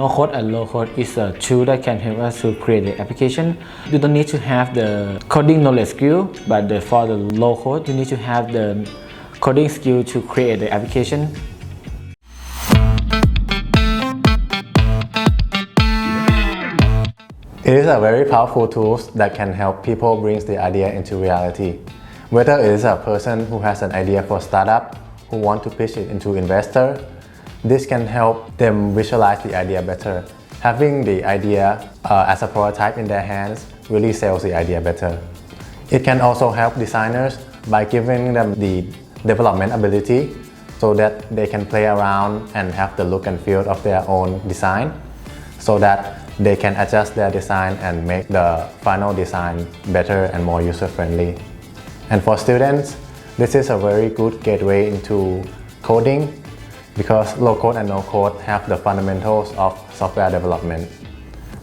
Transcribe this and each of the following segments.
No-code and low-code is a tool that can help us to create the application. You don't need to have the coding knowledge skill, but for the low-code, you need to have the coding skill to create the application. It is a very powerful tool that can help people bring the idea into reality. Whether it is a person who has an idea for a startup, who want to pitch it into investor, this can help them visualize the idea better. Having the idea as a prototype in their hands really sells the idea better. It can also help designers by giving them the development ability so that they can play around and have the look and feel of their own design, so that they can adjust their design and make the final design better and more user-friendly. And for students, this is a very good gateway into coding because low-code and no-code have the fundamentals of software development.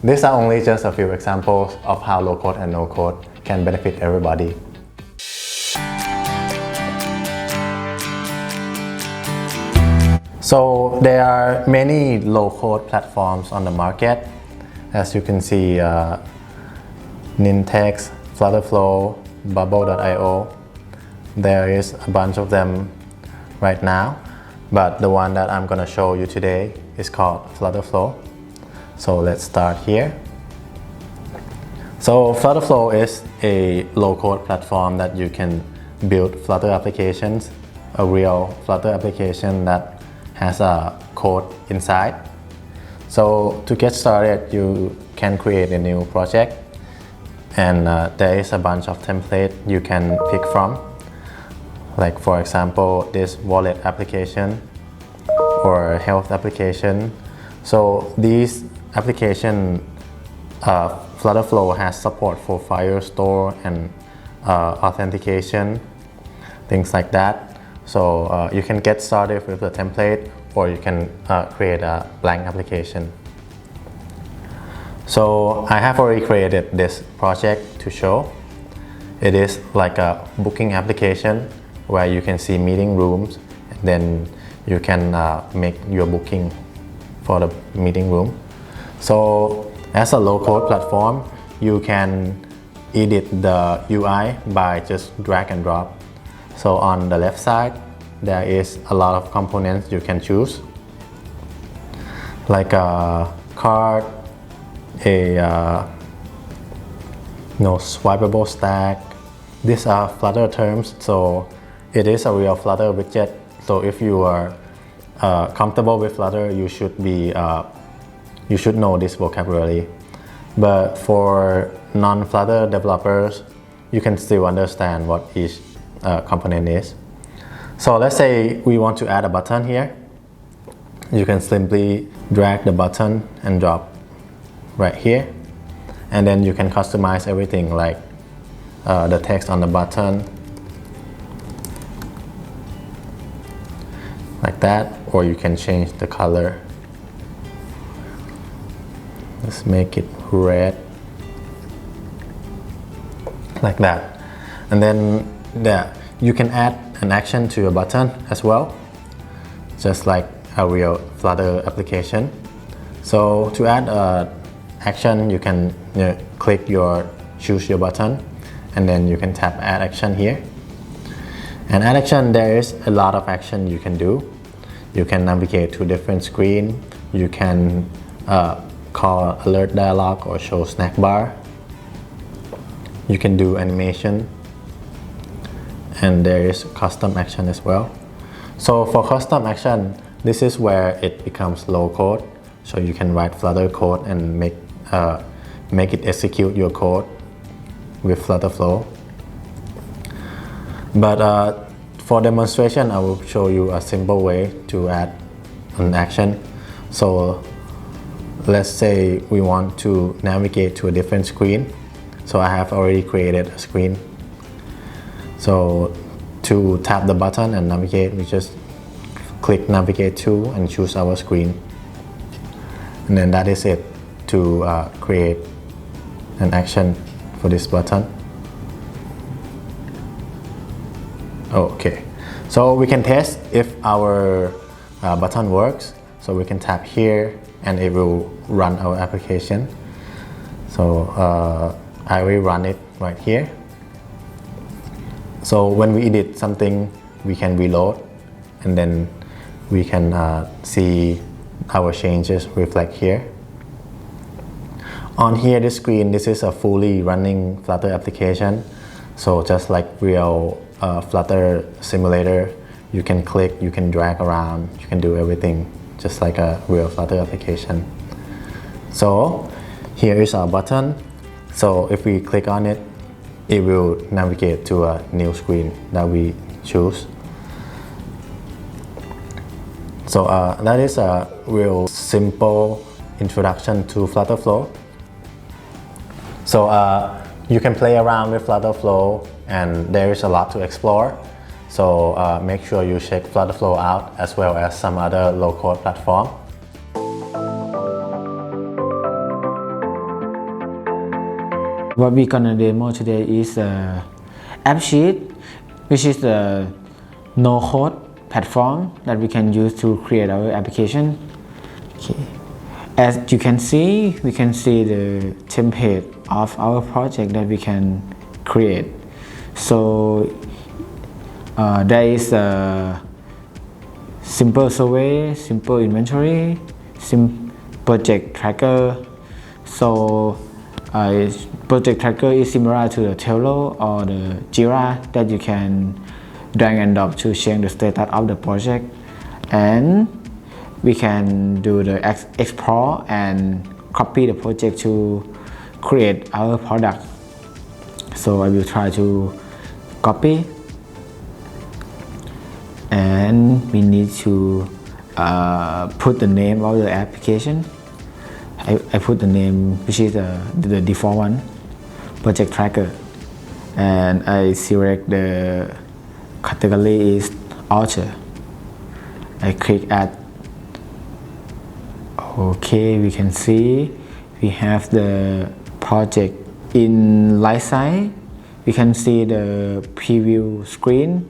These are only just a few examples of how low-code and no-code can benefit everybody. So there are many low-code platforms on the market. As you can see, Nintex, Flutterflow, Bubble.io. There is a bunch of them right now, but the one that I'm going to show you today is called Flutterflow. So let's start here. So Flutterflow is a low-code platform that you can build Flutter applications, a real Flutter application that has a code inside. So to get started, you can create a new project, and there is a bunch of templates you can pick from. Like for example, this wallet application or health application. So these applications, Flutterflow has support for file store and authentication, things like that. So you can get started with the template, or you can create a blank application. So I have already created this project to show. It is like a booking application where you can see meeting rooms, and then you can make your booking for the meeting room. So as a low-code platform, you can edit the UI by just drag and drop. So on the left side, there is a lot of components you can choose, like a card, a swipeable stack. These are Flutter terms, so it is a real Flutter widget. So if you are comfortable with Flutter, you should know this vocabulary. But for non-Flutter developers, you can still understand what each component is. So let's say we want to add a button here. You can simply drag the button and drop right here, and then you can customize everything, like the text on the button, like that, or you can change the color. Let's make it red, like that. And then you can add an action to your button as well, just like a real Flutter application. So to add an action, you can choose your button, and then you can tap add action here. And add action, there is a lot of action you can do. You can navigate to different screen. You can call alert dialog or show snack bar. You can do animation, and there is custom action as well. So for custom action, this is where it becomes low code. So you can write Flutter code and make it execute your code with Flutterflow. But for demonstration, I will show you a simple way to add an action. So let's say we want to navigate to a different screen. So I have already created a screen. So to tap the button and navigate, we just click navigate to and choose our screen. And then that is it to create an action for this button. Okay, so we can test if our button works. So we can tap here and it will run our application. So I will run it right here. So when we edit something, we can reload and then we can see our changes reflect here. On here, this screen, this is a fully running Flutter application. So just like real Flutter simulator, you can click, you can drag around, you can do everything just like a real Flutter application. So here is our button. So if we click on it, it will navigate to a new screen that we choose. So that is a real simple introduction to Flutter Flow. So you can play around with Flutter Flow and there is a lot to explore. So make sure you check Flutter Flow out as well as some other low-code platform. What we're gonna demo today is AppSheet, which is the no-code platform that we can use to create our application. Okay. As you can see, we can see the template of our project that we can create. So there is a simple survey, simple inventory, project tracker. So project tracker is similar to the PALO or the Jira that you can drag and drop to change the status of the project, and we can do the export and copy the project to create our product. So I will try to copy, and we need to put the name of the application. I put the name which is the default one, project tracker, and I select the category is author. I click add. Okay, we can see we have the project in right side. We can see the preview screen.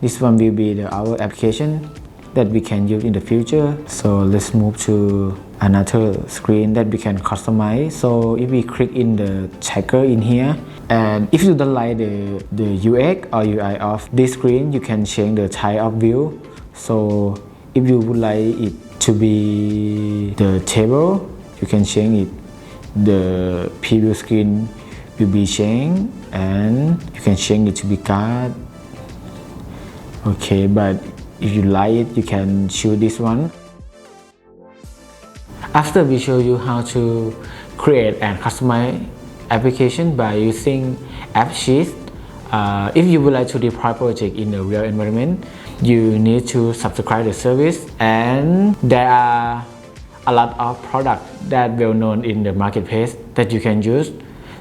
This one will be our application that we can use in the future. So let's move to another screen that we can customize. So if we click in the checker in here, and if you don't like the UX or UI of this screen, you can change the type of view. So if you would like it to be the table, you can change it. The preview screen will be changed, and you can change it to be card. Okay, but if you like it, you can choose this one. After we show you how to create and customize application by using AppSheet, if you would like to deploy project in a real environment, you need to subscribe the service, and there are a lot of products that well known in the marketplace that you can use,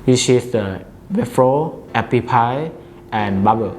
which is the Webflow, Appify, and Bubble.